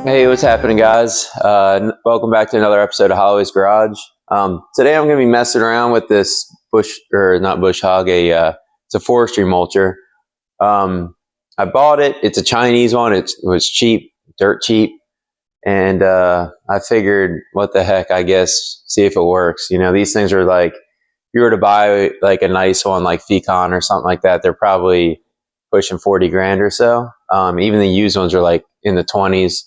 Hey, what's happening, guys? Welcome back to another episode of Holloway's Garage. Today I'm going to be messing around with this not bush hog, it's a forestry mulcher. I bought it. It's a Chinese one. It was cheap, dirt cheap. And I figured, what the heck, I guess, see if it works. You know, these things are like, if you were to buy like a nice one like Fecon or something like that, they're probably pushing 40 grand or so. Even the used ones are like in the 20s.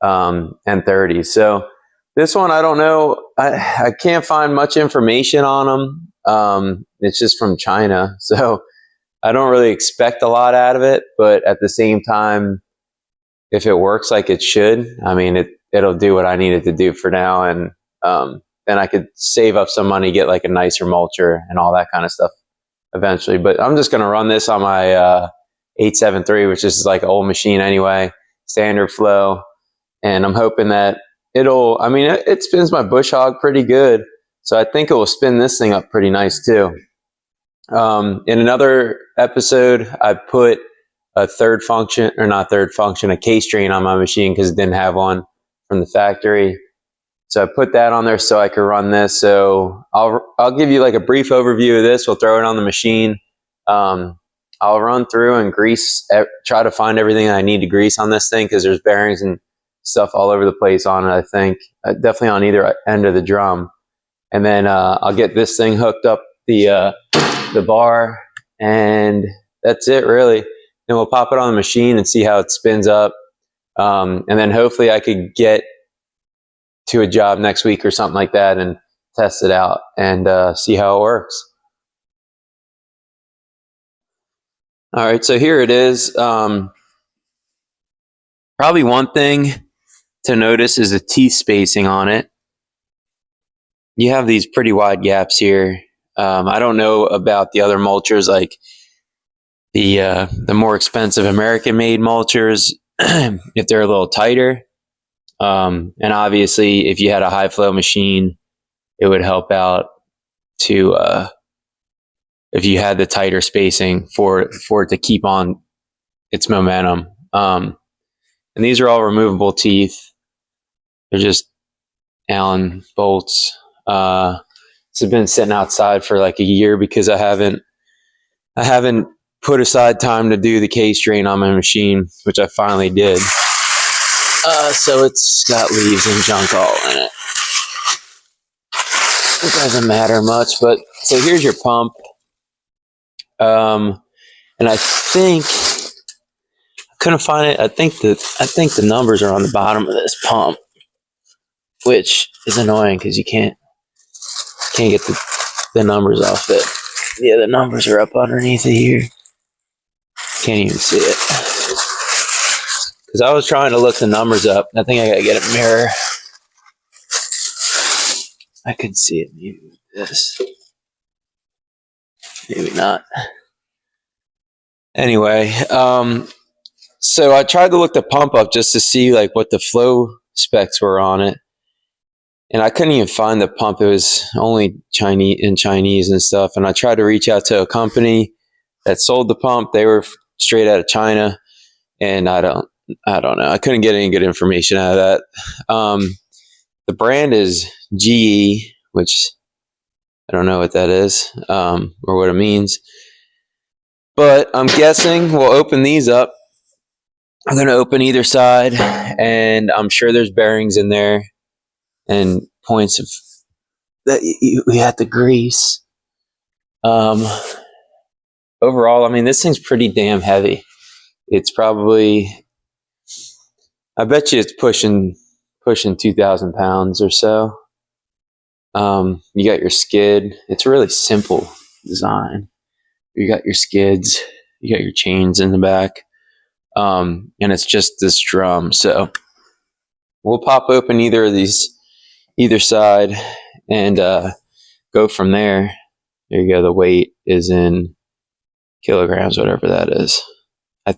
And 30. So this one, I don't know. I can't find much information on them. It's just from China. So I don't really expect a lot out of it. But at the same time, if it works like it should, I mean, it'll do what I need it to do for now. And then I could save up some money, get like a nicer mulcher and all that kind of stuff eventually. But I'm just going to run this on my 873, which is like an old machine anyway, standard flow. And I'm hoping that it spins my bush hog pretty good. So I think it will spin this thing up pretty nice too. In another episode, I put a case drain on my machine because it didn't have one from the factory. So I put that on there so I could run this. So I'll give you like a brief overview of this. We'll throw it on the machine. I'll run through and try to find everything I need to grease on this thing because there's bearings and stuff all over the place on it. I think definitely on either end of the drum, and then I'll get this thing hooked up the bar, and that's it really. Then we'll pop it on the machine and see how it spins up, and then hopefully I could get to a job next week or something like that and test it out and see how it works. All right, so here it is. Probably one thing to notice is the teeth spacing on it. You have these pretty wide gaps here. I don't know about the other mulchers, like the more expensive American-made mulchers, if they're a little tighter. And obviously, if you had a high-flow machine, it would help out to if you had the tighter spacing for it to keep on its momentum. And these are all removable teeth. They're just Allen bolts. This has been sitting outside for like a year because I haven't put aside time to do the case drain on my machine, which I finally did. So it's got leaves and junk all in it. It doesn't matter much, but so here's your pump. And I think I couldn't find it. I think the numbers are on the bottom of this pump, which is annoying because you can't get the numbers off it. Yeah, the numbers are up underneath it here. Can't even see it. Because I was trying to look the numbers up. I think I gotta get a mirror. I could see it maybe with this. Maybe not. Anyway, so I tried to look the pump up just to see like what the flow specs were on it. And I couldn't even find the pump. It was only Chinese and stuff. And I tried to reach out to a company that sold the pump. They were straight out of China. And I don't know. I couldn't get any good information out of that. The brand is GE, which I don't know what that is or what it means. But I'm guessing we'll open these up. I'm going to open either side. And I'm sure there's bearings in there and points of that we had to grease. Overall, I mean, this thing's pretty damn heavy. It's probably, I bet you it's pushing 2,000 pounds or so. You got your skid. It's a really simple design. You got your skids. You got your chains in the back. And it's just this drum. So we'll pop open either side and go from there. There you go. The weight is in kilograms, whatever that is. I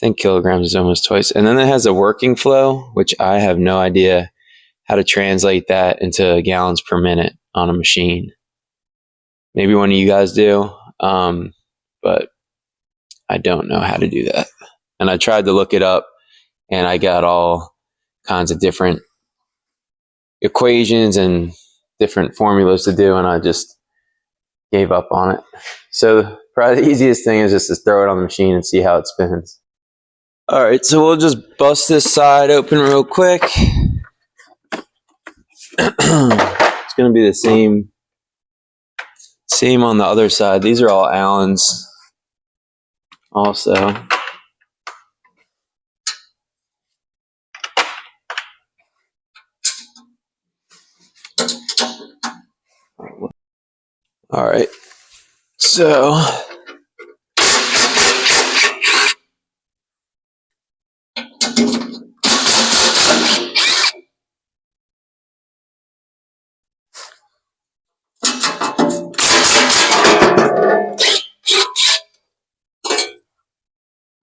think kilograms is almost twice. And then it has a working flow, which I have no idea how to translate that into gallons per minute on a machine. Maybe one of you guys do, but I don't know how to do that. And I tried to look it up, and I got all kinds of different equations and different formulas to do, and I just gave up on it. So probably the easiest thing is just to throw it on the machine and see how it spins. All right, so we'll just bust this side open real quick. It's going to be the same on the other side. These are all Allens also. All right, so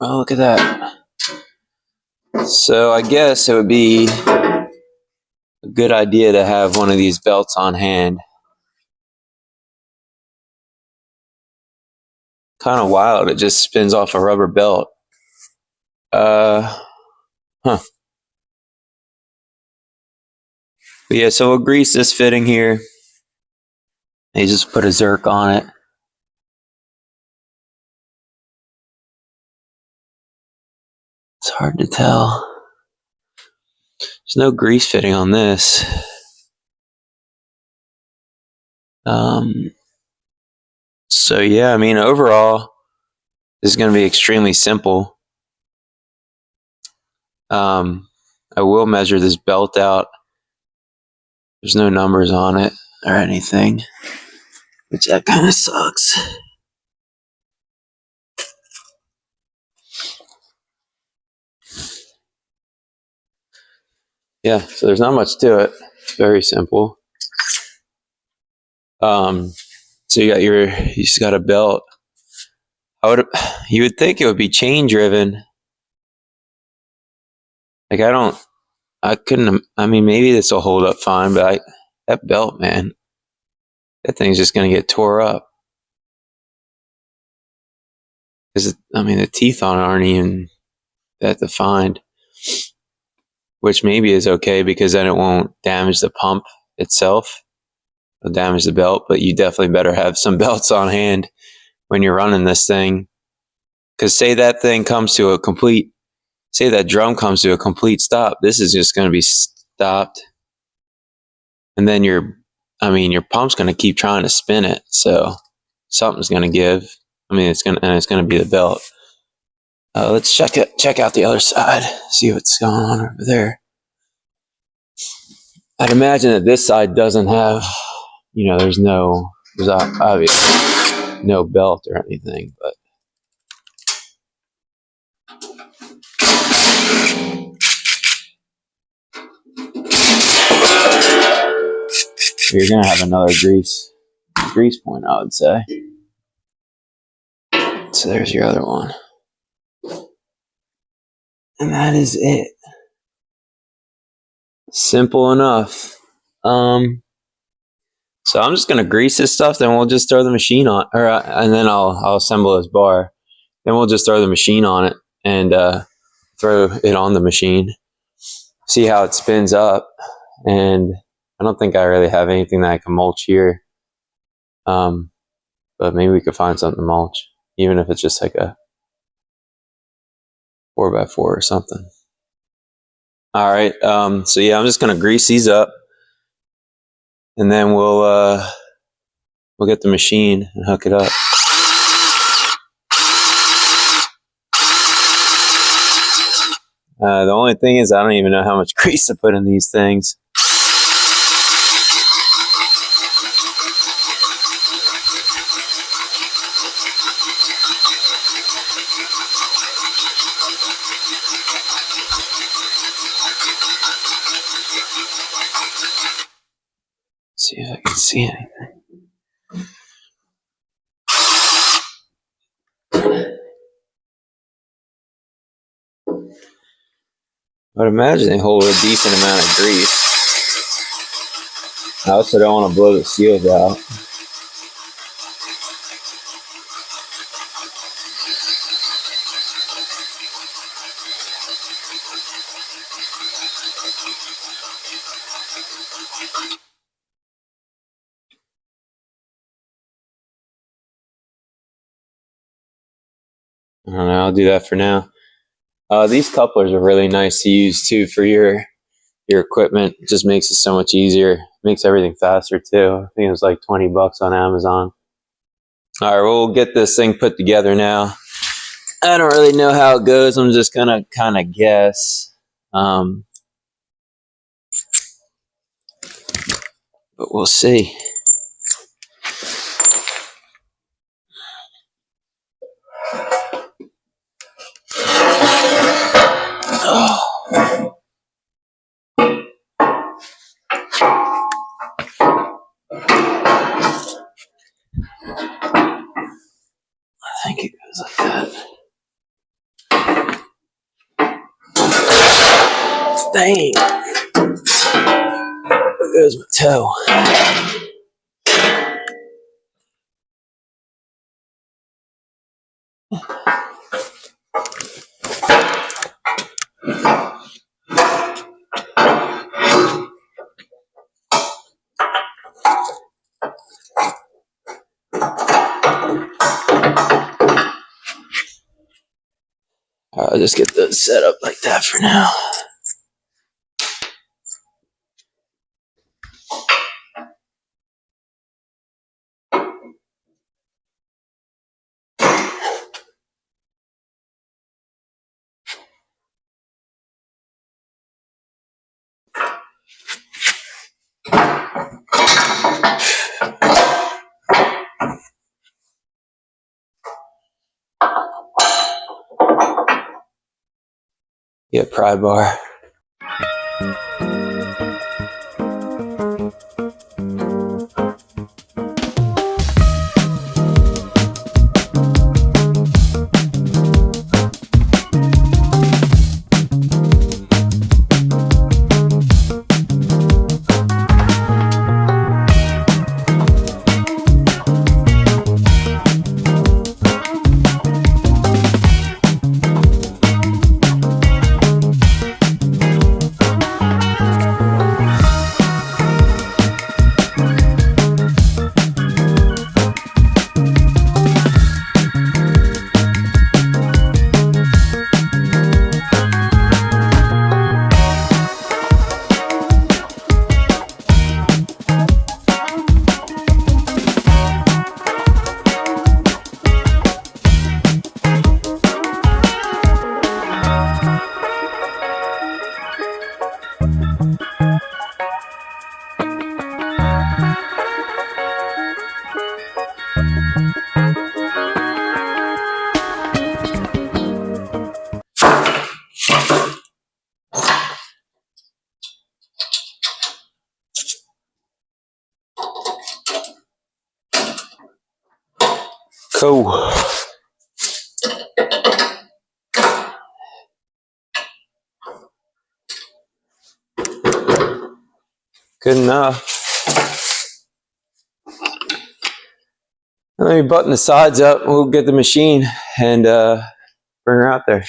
oh, look at that. So I guess it would be a good idea to have one of these belts on hand. Kind of wild, it just spins off a rubber belt. Huh. But yeah, so we'll grease this fitting here. You just put a Zerk on it. It's hard to tell. There's no grease fitting on this. So yeah, I mean, overall, this is going to be extremely simple. I will measure this belt out. There's no numbers on it or anything, which that kind of sucks. Yeah, so there's not much to it. It's very simple. So you just got a belt. You would think it would be chain driven. Like I mean, maybe this will hold up fine, but that belt, man, that thing's just going to get tore up. Because, I mean, the teeth on it aren't even that defined, which maybe is okay because then it won't damage the pump itself. It'll damage the belt, but you definitely better have some belts on hand when you're running this thing. Because say that drum comes to a complete stop, this is just going to be stopped. And then your pump's going to keep trying to spin it. So something's going to give. I mean, it's going to be the belt. Let's check out the other side, see what's going on over there. I'd imagine that this side doesn't have, there's obviously no belt or anything, but you're going to have another grease point, I would say. So there's your other one. And that is it. Simple enough. So I'm just going to grease this stuff, then we'll just throw the machine on, and then I'll assemble this bar. Then we'll just throw the machine on it and throw it on the machine. See how it spins up. And I don't think I really have anything that I can mulch here. But maybe we could find something to mulch, even if it's just like a 4x4 or something. All right. So yeah, I'm just going to grease these up, and then we'll get the machine and hook it up. The only thing is I don't even know how much grease to put in these things. Let's see if I can see anything. I'd imagine they hold a decent amount of grease. I also don't want to blow the seals out. I don't know, I'll do that for now. These couplers are really nice to use too for your equipment. It just makes it so much easier. Makes everything faster too. I think it was like 20 bucks on Amazon. All right, we'll get this thing put together now. I don't really know how it goes. I'm just gonna kind of guess. But we'll see. Oh. I think it goes like that. Dang. There goes my toe. I'll just get those set up like that for now. Yeah, pry bar. Cool. Good enough. Let me button the sides up. We'll get the machine and bring her out there.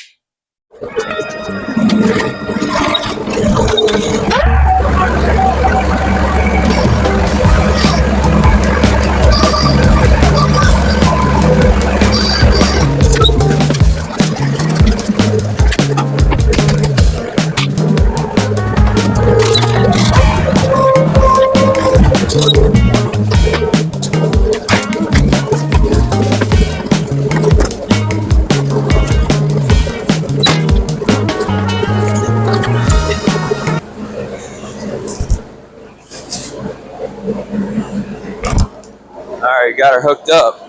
Alright, got her hooked up.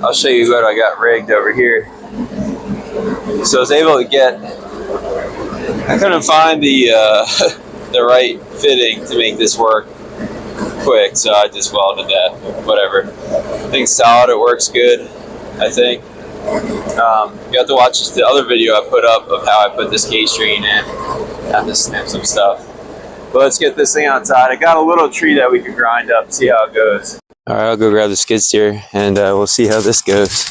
I'll show you what I got rigged over here. So I was able to get, I couldn't find the the right fitting to make this work quick, so I just welded that. Whatever. Thing's solid, it works good, I think. You have to watch the other video I put up of how I put this K-string in. I have to snip some stuff. But let's get this thing outside. I got a little tree that we can grind up, see how it goes. All right, I'll go grab the skid steer and we'll see how this goes.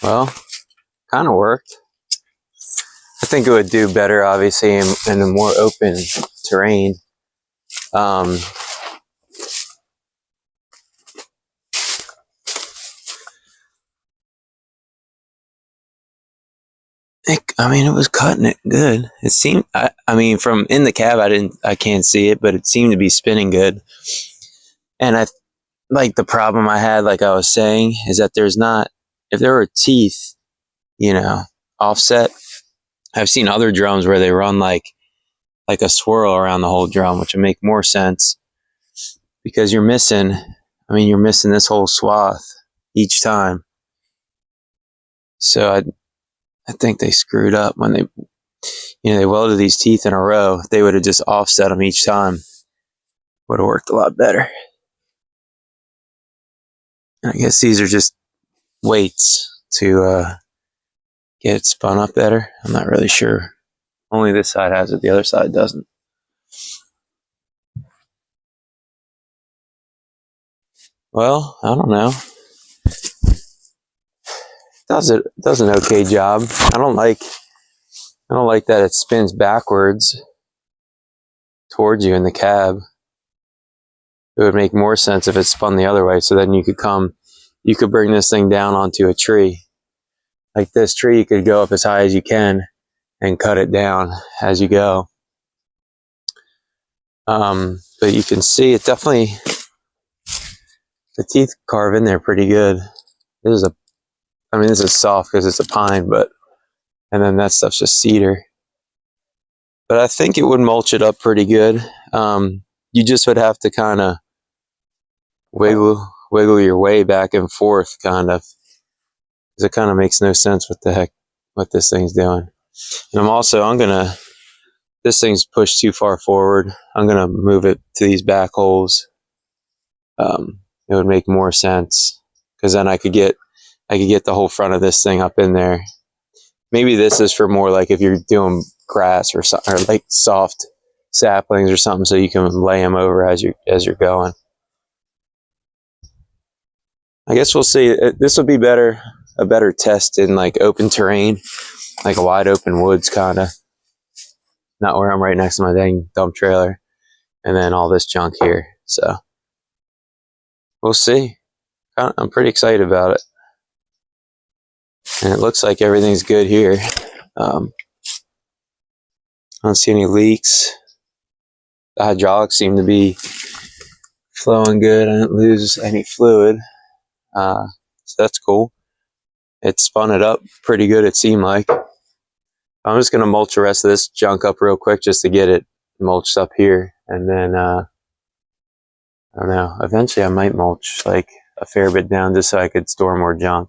Well, kind of worked. I think it would do better, obviously, in a more open terrain. I mean, it was cutting it good. It seemed, I mean, from in the cab, I can't see it, but it seemed to be spinning good. And like the problem I had, like I was saying, is that if there were teeth, offset. I've seen other drums where they run like a swirl around the whole drum, which would make more sense because you're missing this whole swath each time. So I think they screwed up when they welded these teeth in a row. If they would have just offset them each time, would have worked a lot better. And I guess these are just weights to get it spun up better. I'm not really sure. Only this side has it, the other side doesn't. Well, I don't know. Does an okay job. I don't like that it spins backwards towards you in the cab. It would make more sense if it spun the other way, so then you could bring this thing down onto a tree. Like this tree, you could go up as high as you can and cut it down as you go. But you can see it definitely, the teeth carve in there pretty good. This is soft because it's a pine, and then that stuff's just cedar. But I think it would mulch it up pretty good. You just would have to kind of wiggle your way back and forth, kind of, because it kind of makes no sense what this thing's doing. And this thing's pushed too far forward. I'm gonna move it to these back holes. It would make more sense because then I could get the whole front of this thing up in there. Maybe this is for more like if you're doing grass or like soft saplings or something, so you can lay them over as you're going. I guess we'll see. This will be a better test in like open terrain, like a wide open woods kind of. Not where I'm right next to my dang dump trailer and then all this junk here. So we'll see. I'm pretty excited about it. And it looks like everything's good here. I don't see any leaks. The hydraulics seem to be flowing good. I didn't lose any fluid. So that's cool. It spun it up pretty good, it seemed like. I'm just going to mulch the rest of this junk up real quick just to get it mulched up here. And then, I don't know, eventually I might mulch like a fair bit down just so I could store more junk.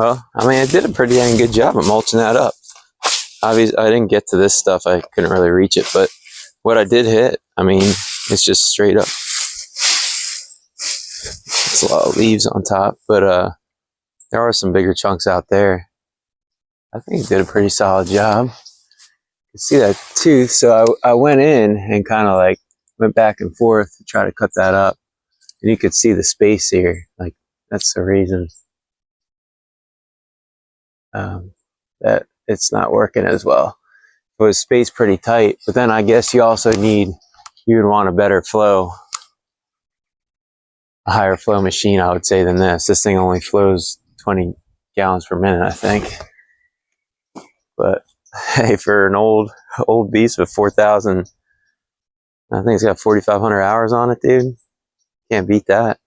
Well, I mean, I did a pretty dang good job of mulching that up. Obviously, I didn't get to this stuff. I couldn't really reach it, but what I did hit, I mean, it's just straight up. It's a lot of leaves on top, but there are some bigger chunks out there. I think he did a pretty solid job. You can see that tooth, so I went in and kind of like went back and forth to try to cut that up. And you could see the space here. Like, that's the reason that it's not working as well. It was spaced pretty tight, but then I guess you also you would want a better flow, a higher flow machine, I would say, than this. This thing only flows 20 gallons per minute, I think. But hey, for an old beast with 4,000, I think it's got 4,500 hours on it, dude. Can't beat that.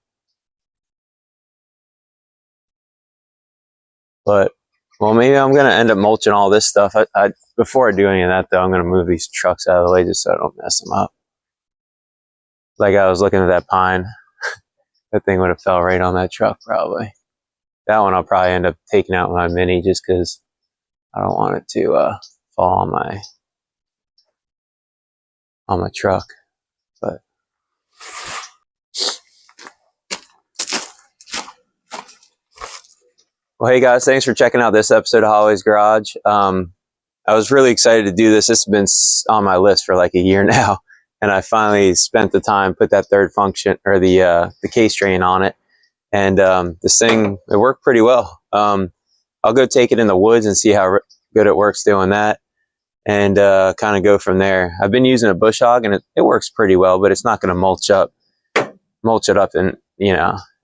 But, well, maybe I'm going to end up mulching all this stuff. Before I do any of that, though, I'm going to move these trucks out of the way just so I don't mess them up. Like, I was looking at that pine. That thing would have fell right on that truck, probably. That one I'll probably end up taking out my Mini just because I don't want it to fall on my truck. But well, hey guys, thanks for checking out this episode of Holly's Garage. I was really excited to do this. This has been on my list for like a year now, and I finally spent the time, put that third function or the case drain on it, and this thing, it worked pretty well. I'll go take it in the woods and see how good it works doing that, and kind of go from there. I've been using a bush hog, and it works pretty well, but it's not going to mulch it up, and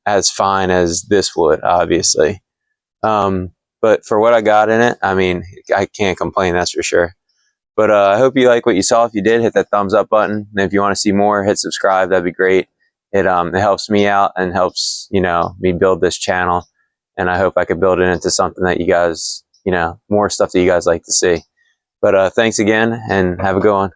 as fine as this would, obviously. But for what I got in it, I mean, I can't complain, that's for sure. But I hope you like what you saw. If you did, hit that thumbs up button. And if you want to see more, hit subscribe. That'd be great. It helps me out and helps, me build this channel. And I hope I could build it into something that you guys, more stuff that you guys like to see. But thanks again, and have a good one.